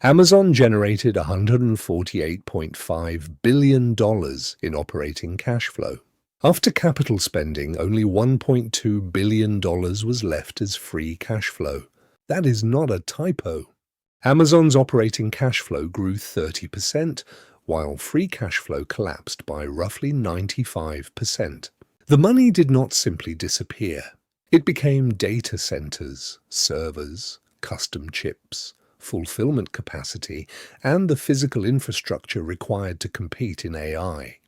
Amazon generated $148.5 billion in operating cash flow. After capital spending, only $1.2 billion was left as free cash flow. That is not a typo. Amazon's operating cash flow grew 30%, while free cash flow collapsed by roughly 95%. The money did not simply disappear. It became data centers, servers, custom chips, fulfillment capacity, and the physical infrastructure required to compete in AI.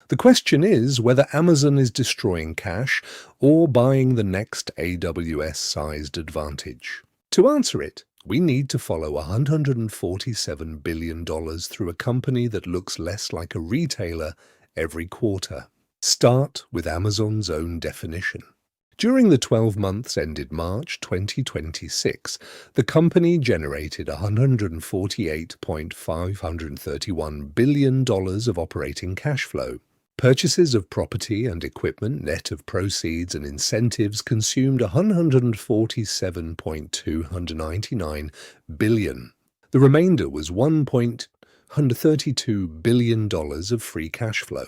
The question is whether Amazon is destroying cash or buying the next AWS-sized advantage. To answer it, we need to follow $147 billion through a company that looks less like a retailer every quarter. Start with Amazon's own definition. During the 12 months ended March 2026, the company generated $148.531 billion of operating cash flow. Purchases of property and equipment net of proceeds and incentives consumed $147.299 billion. The remainder was $1.132 billion of free cash flow.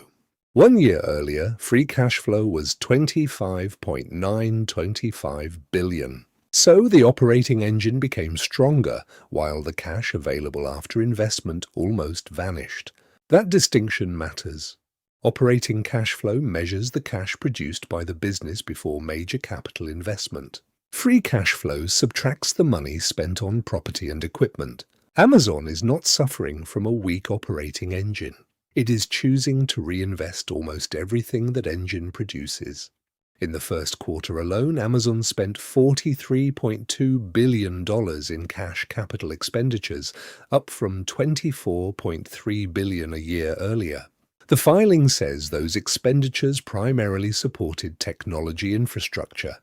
1 year earlier, free cash flow was $25.925 billion. So the operating engine became stronger, while the cash available after investment almost vanished. That distinction matters. Operating cash flow measures the cash produced by the business before major capital investment. Free cash flow subtracts the money spent on property and equipment. Amazon is not suffering from a weak operating engine. It is choosing to reinvest almost everything that engine produces. In the first quarter alone, Amazon spent $43.2 billion in cash capital expenditures, up from $24.3 billion a year earlier. The filing says those expenditures primarily supported technology infrastructure,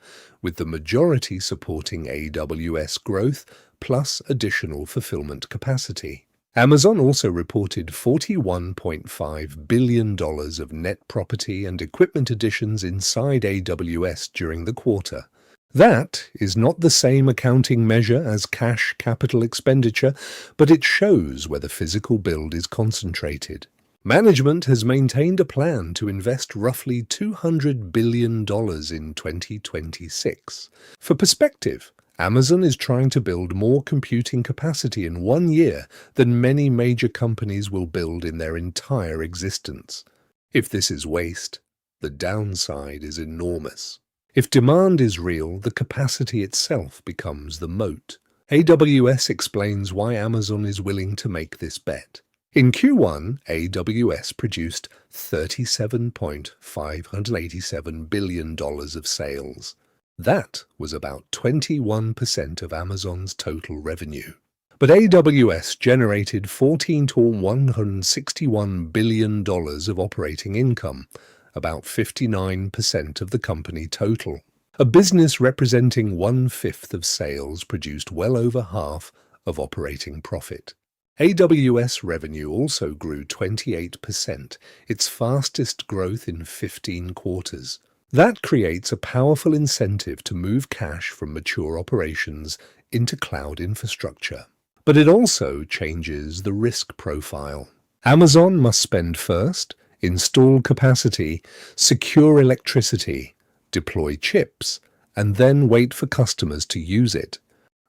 with the majority supporting AWS growth plus additional fulfillment capacity. Amazon also reported $41.5 billion of net property and equipment additions inside AWS during the quarter. That is not the same accounting measure as cash capital expenditure, but it shows where the physical build is concentrated. Management has maintained a plan to invest roughly $200 billion in 2026. For perspective, Amazon is trying to build more computing capacity in 1 year than many major companies will build in their entire existence. If this is waste, the downside is enormous. If demand is real, the capacity itself becomes the moat. AWS explains why Amazon is willing to make this bet. In Q1, AWS produced $37.587 billion of sales. That was about 21% of Amazon's total revenue. But AWS generated $14 to $161 billion of operating income, about 59% of the company total. A business representing 1/5 of sales produced well over half of operating profit. AWS revenue also grew 28%, its fastest growth in 15 quarters. That creates a powerful incentive to move cash from mature operations into cloud infrastructure. But it also changes the risk profile. Amazon must spend first, install capacity, secure electricity, deploy chips, and then wait for customers to use it.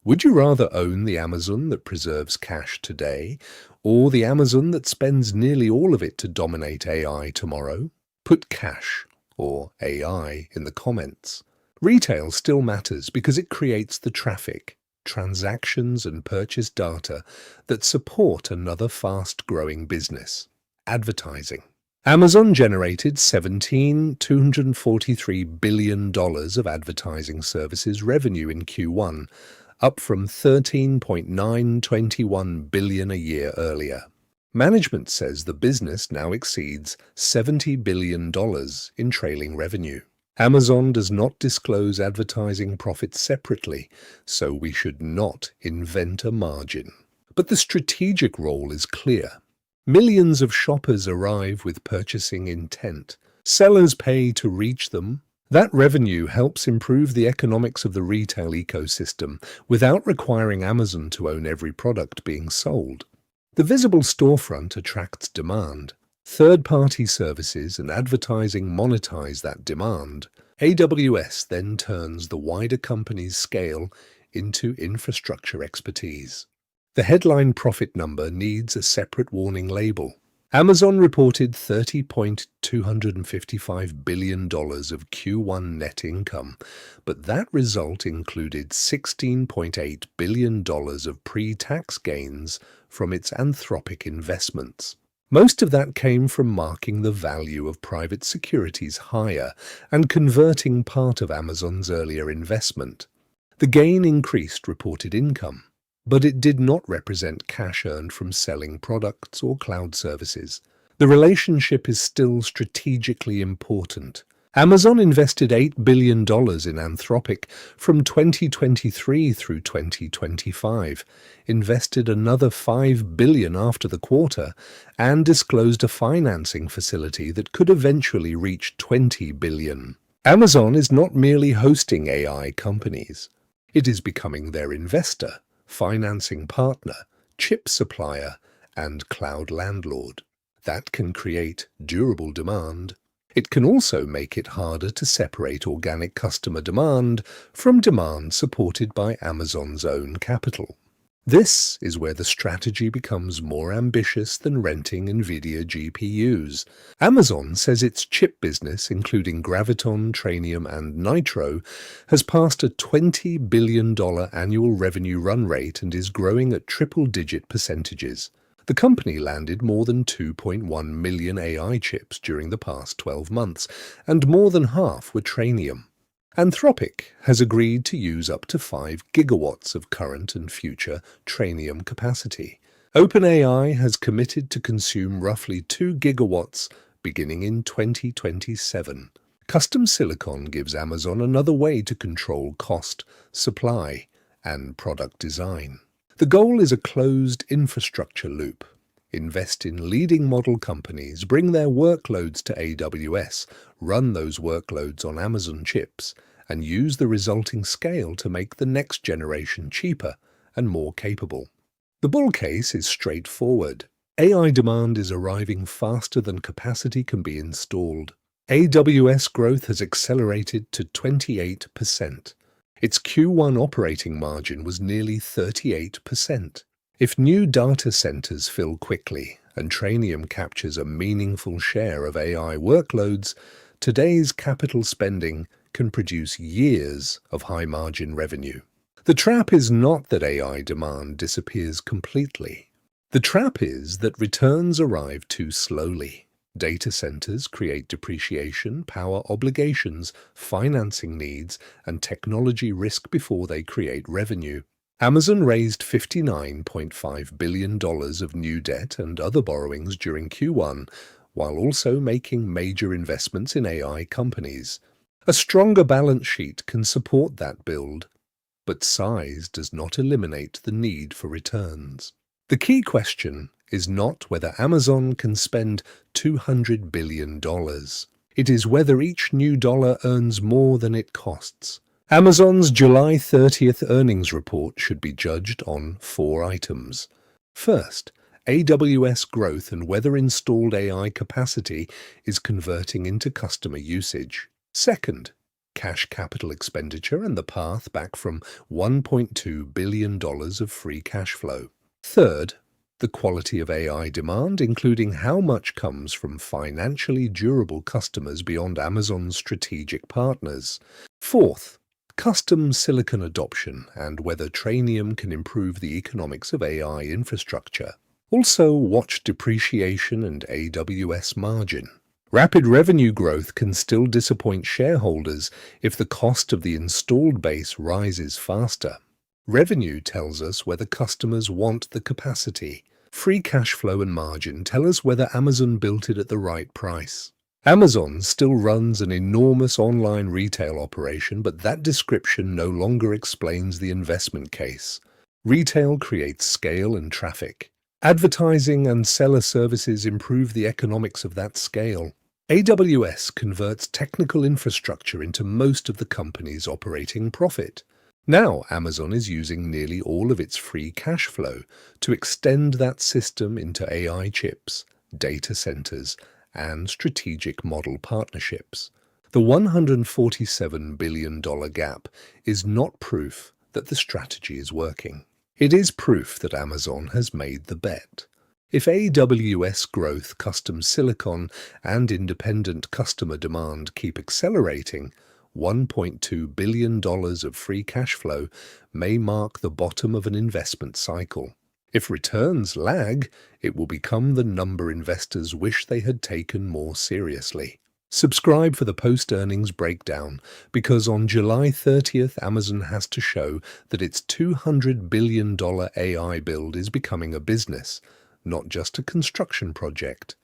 Would you rather own the Amazon that preserves cash today, or the Amazon that spends nearly all of it to dominate AI tomorrow? Put cash or AI in the comments. Retail still matters because it creates the traffic, transactions and purchase data that support another fast-growing business. Advertising. Amazon generated $17.243 billion of advertising services revenue in Q1, up from $13.921 billion a year earlier. Management says the business now exceeds $70 billion in trailing revenue. Amazon does not disclose advertising profits separately, so we should not invent a margin. But the strategic role is clear. Millions of shoppers arrive with purchasing intent. Sellers pay to reach them, That revenue helps improve the economics of the retail ecosystem without requiring Amazon to own every product being sold. The visible storefront attracts demand. Third-party services and advertising monetize that demand. AWS then turns the wider company's scale into infrastructure expertise. The headline profit number needs a separate warning label. Amazon reported $30.255 billion of Q1 net income, but that result included $16.8 billion of pre-tax gains from its Anthropic investments. Most of that came from marking the value of private securities higher and converting part of Amazon's earlier investment. The gain increased reported income, but it did not represent cash earned from selling products or cloud services. The relationship is still strategically important. Amazon invested $8 billion in Anthropic from 2023 through 2025, invested another $5 billion after the quarter, and disclosed a financing facility that could eventually reach $20 billion. Amazon is not merely hosting AI companies. It is becoming their investor, financing partner, chip supplier, and cloud landlord. That can create durable demand. It can also make it harder to separate organic customer demand from demand supported by Amazon's own capital. This is where the strategy becomes more ambitious than renting NVIDIA GPUs. Amazon says its chip business, including Graviton, Trainium, and Nitro, has passed a $20 billion annual revenue run rate and is growing at triple-digit percentages. The company landed more than 2.1 million AI chips during the past 12 months, and more than half were Trainium. Anthropic has agreed to use up to 5 gigawatts of current and future Trainium capacity. OpenAI has committed to consume roughly 2 gigawatts beginning in 2027. Custom silicon gives Amazon another way to control cost, supply, and product design. The goal is a closed infrastructure loop. Invest in leading model companies, bring their workloads to AWS, run those workloads on Amazon chips, and use the resulting scale to make the next generation cheaper and more capable. The bull case is straightforward. AI demand is arriving faster than capacity can be installed. AWS growth has accelerated to 28%. Its Q1 operating margin was nearly 38%. If new data centers fill quickly and Trainium captures a meaningful share of AI workloads, today's capital spending can produce years of high-margin revenue. The trap is not that AI demand disappears completely. The trap is that returns arrive too slowly. Data centers create depreciation, power obligations, financing needs, and technology risk before they create revenue. Amazon raised $59.5 billion of new debt and other borrowings during Q1, while also making major investments in AI companies. A stronger balance sheet can support that build, but size does not eliminate the need for returns. The key question is not whether Amazon can spend $200 billion. It is whether each new dollar earns more than it costs. Amazon's July 30th earnings report should be judged on 4 items. First, AWS growth and whether installed AI capacity is converting into customer usage. Second, cash capital expenditure and the path back from $1.2 billion of free cash flow. Third, the quality of AI demand, including how much comes from financially durable customers beyond Amazon's strategic partners. Fourth, custom silicon adoption and whether Trainium can improve the economics of AI infrastructure. Also, watch depreciation and AWS margin. Rapid revenue growth can still disappoint shareholders if the cost of the installed base rises faster. Revenue tells us whether customers want the capacity. Free cash flow and margin tell us whether Amazon built it at the right price. Amazon still runs an enormous online retail operation, but that description no longer explains the investment case. Retail creates scale and traffic. Advertising and seller services improve the economics of that scale. AWS converts technical infrastructure into most of the company's operating profit. Now, Amazon is using nearly all of its free cash flow to extend that system into AI chips, data centers, and strategic model partnerships. The $147 billion gap is not proof that the strategy is working. It is proof that Amazon has made the bet. If AWS growth, custom silicon, and independent customer demand keep accelerating, $1.2 billion of free cash flow may mark the bottom of an investment cycle. If returns lag, it will become the number investors wish they had taken more seriously. Subscribe for the post-earnings breakdown, because on July 30th, Amazon has to show that its $200 billion AI build is becoming a business, not just a construction project.